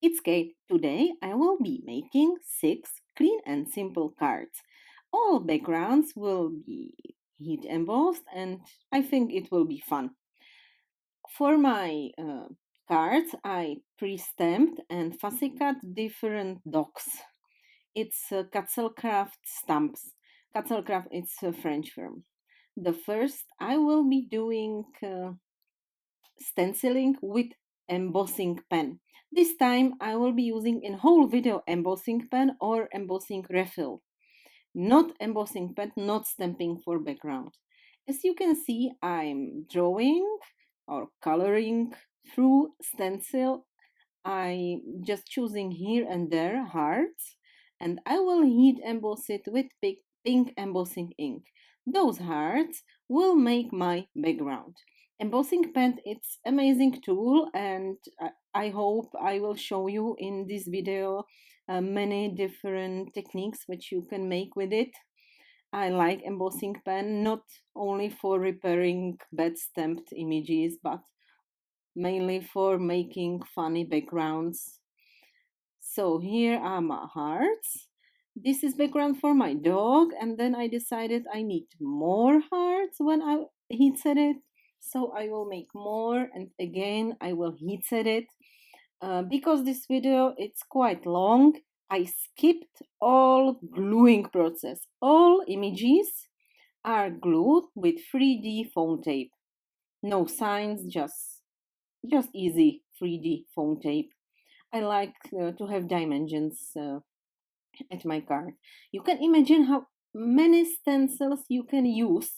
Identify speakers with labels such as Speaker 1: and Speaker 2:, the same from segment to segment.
Speaker 1: It's Kate. Today I will be making 6 clean and simple cards. All backgrounds will be heat embossed and I think it will be fun. For my cards I pre-stamped and fussy cut different docs. It's Katzelcraft stamps. Katzelcraft it's a French firm. The first I will be doing stenciling with embossing pen. This time I will be using in whole video embossing pen or embossing refill. Not embossing pen, not stamping for background. As you can see, I'm drawing or coloring through stencil. I just choosing here and there hearts, and I will heat emboss it with pink embossing ink. Those hearts will make my background. Embossing pen, it's amazing tool, and I hope I will show you in this video many different techniques which you can make with it. I like embossing pen not only for repairing bad stamped images, but mainly for making funny backgrounds. So here are my hearts. This is background for my dog, and then I decided I need more hearts when I heat set it. So I will make more, and again I will heat set it. Because this video it's quite long, I skipped all gluing process. All images are glued with 3D foam tape. No signs, just easy 3D foam tape. I like to have dimensions at my card. You can imagine how many stencils you can use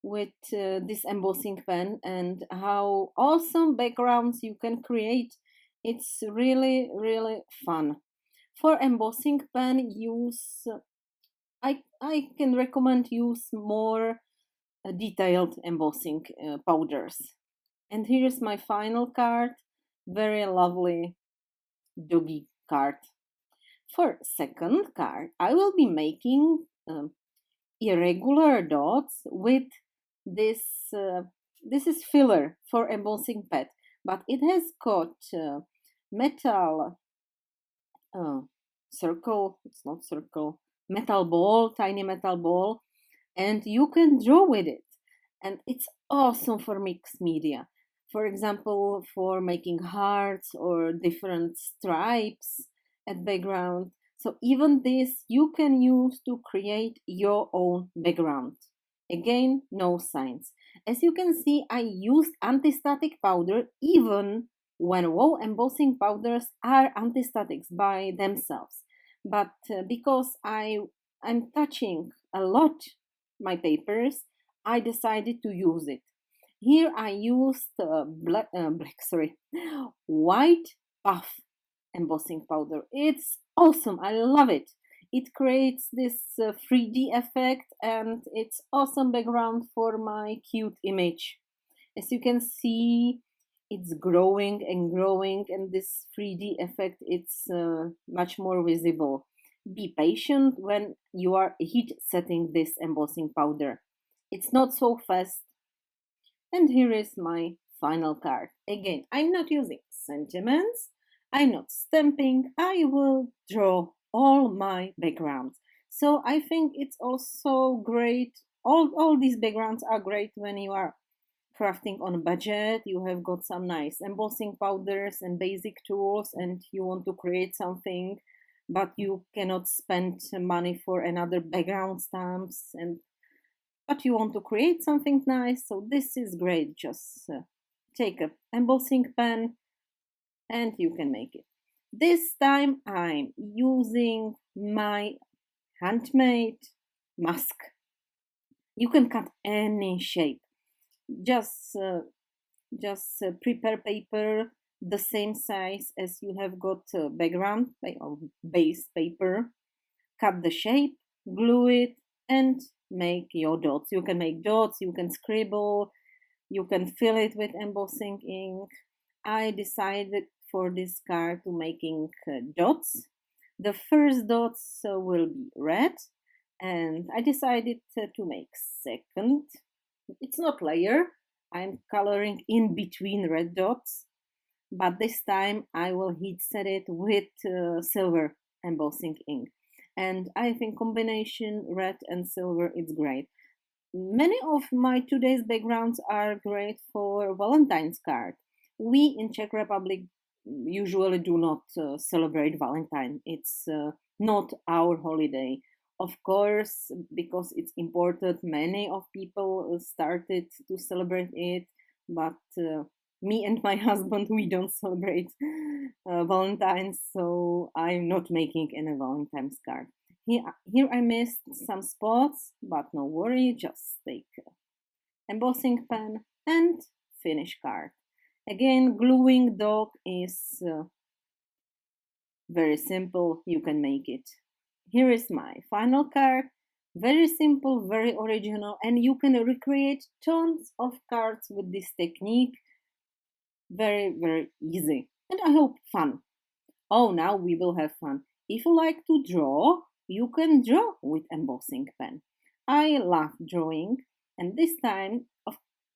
Speaker 1: with this embossing pen and how awesome backgrounds you can create. It's really fun. For embossing pen, use I can recommend use more detailed embossing powders. And here's my final card. Very lovely doggy card. For second card, I will be making irregular dots with this. This is filler for embossing pad, but it has got metal circle. It's not circle. Metal ball, tiny metal ball, and you can draw with it. And it's awesome for mixed media. For example, for making hearts or different stripes at background. So even this you can use to create your own background. Again, no signs. As you can see, I used anti-static powder even when raw embossing powders are anti-statics by themselves. But because I'm touching a lot my papers, I decided to use it. Here I used white puff embossing powder. It's awesome. I love it. It creates this 3D effect and it's awesome background for my cute image. As you can see, it's growing and growing and this 3D effect it's much more visible. Be patient when you are heat setting this embossing powder. It's not so fast. And here is my final card. Again, I'm not using sentiments, I'm not stamping, I will draw all my backgrounds. So I think it's also great. All these backgrounds are great when you are crafting on a budget. You have got some nice embossing powders and basic tools, and you want to create something, but you cannot spend money for another background stamps and but you want to create something nice, so this is great. Just take a embossing pen and you can make it. This time I'm using my handmade mask. You can cut any shape. Just prepare paper the same size as you have got background or base paper. Cut the shape, glue it, and make your dots. You can make dots, you can scribble, you can fill it with embossing ink. I decided for this card to making dots. The first dots will be red, and I decided to make second. It's not layer. I'm coloring in between red dots. but this time I will heat set it with silver embossing ink. And I think combination red and silver is great. Many of my today's backgrounds are great for Valentine's card. We in Czech Republic usually do not celebrate Valentine. It's not our holiday. Of course, because it's important, many of people started to celebrate it, but me and my husband, we don't celebrate Valentine's, so I'm not making any Valentine's card. Here I missed some spots, but no worry, just take embossing pen and finish card. Again, gluing dog is very simple, you can make it. Here is my final card. Very simple, very original, and you can recreate tons of cards with this technique. Very, very easy. And I hope fun. Oh, now we will have fun. If you like to draw, you can draw with embossing pen. I love drawing, and this time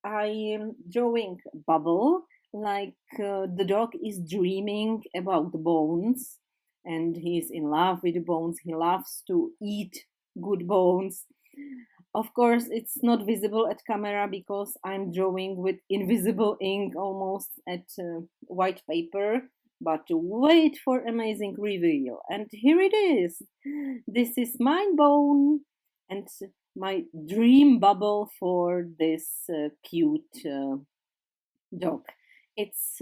Speaker 1: I am drawing bubble like the dog is dreaming about the bones and he's in love with the bones. He loves to eat good bones. Of course, it's not visible at camera because I'm drawing with invisible ink almost at white paper. But wait for amazing reveal. And here it is. This is my bone and my dream bubble for this cute dog. It's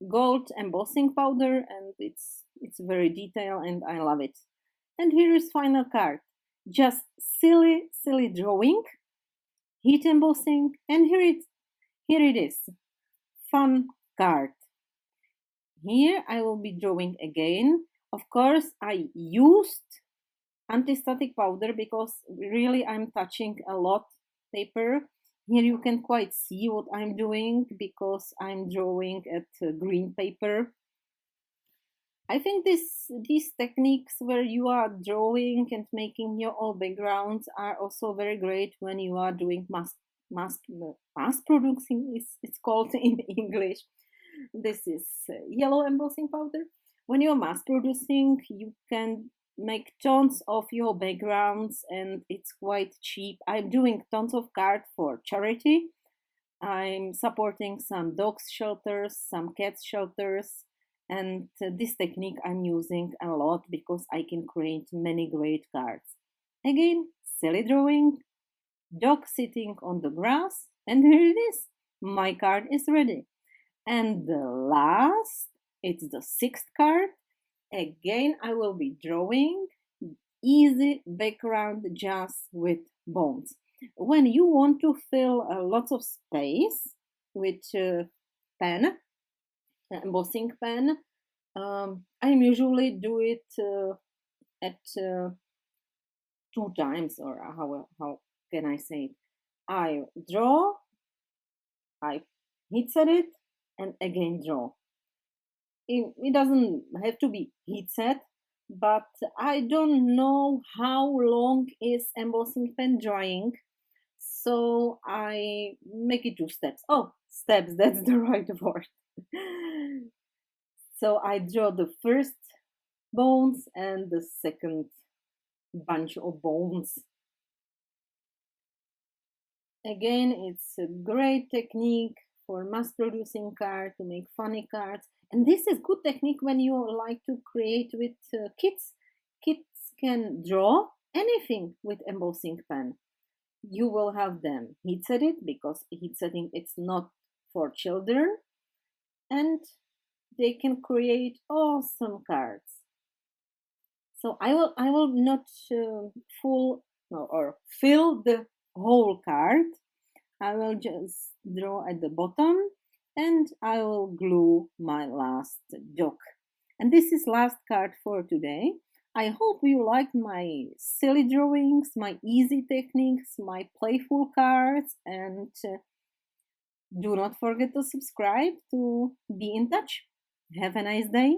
Speaker 1: gold embossing powder and it's very detailed and I love it. And here is final card. Just silly drawing, heat embossing, and here it is. Fun card. Here I will be drawing again. Of course, I used anti-static powder because really I'm touching a lot paper. Here you can quite see what I'm doing because I'm drawing at green paper. I think these techniques where you are drawing and making your own backgrounds are also very great when you are doing mass producing. It's called in English. This is yellow embossing powder. When you're mass producing, you can make tons of your backgrounds and it's quite cheap. I'm doing tons of cards for charity. I'm supporting some dogs shelters, some cats shelters, and this technique I'm using a lot because I can create many great cards. Again, silly drawing, dog sitting on the grass, and here it is. My card is ready. And the last, it's the sixth card. Again, I will be drawing easy background just with bones. When you want to fill lots of space with pen, embossing pen, I usually do it at 2 times, or how can I say it? I draw, I heat set it, and again draw. It doesn't have to be heat set, but I don't know how long is embossing pen drying, so I make it 2 steps. Oh, steps, that's the right word. So I draw the first bones and the second bunch of bones. Again, it's a great technique for mass producing cards to make funny cards. And this is good technique when you like to create with kids. Kids can draw anything with embossing pen. You will have them heat set it because heat setting it's not for children, and they can create awesome cards. So I will not full no, or fill the whole card. I will just draw at the bottom and I will glue my last dog. And this is last card for today. I hope you liked my silly drawings, my easy techniques, my playful cards, and do not forget to subscribe to be in touch. Have a nice day.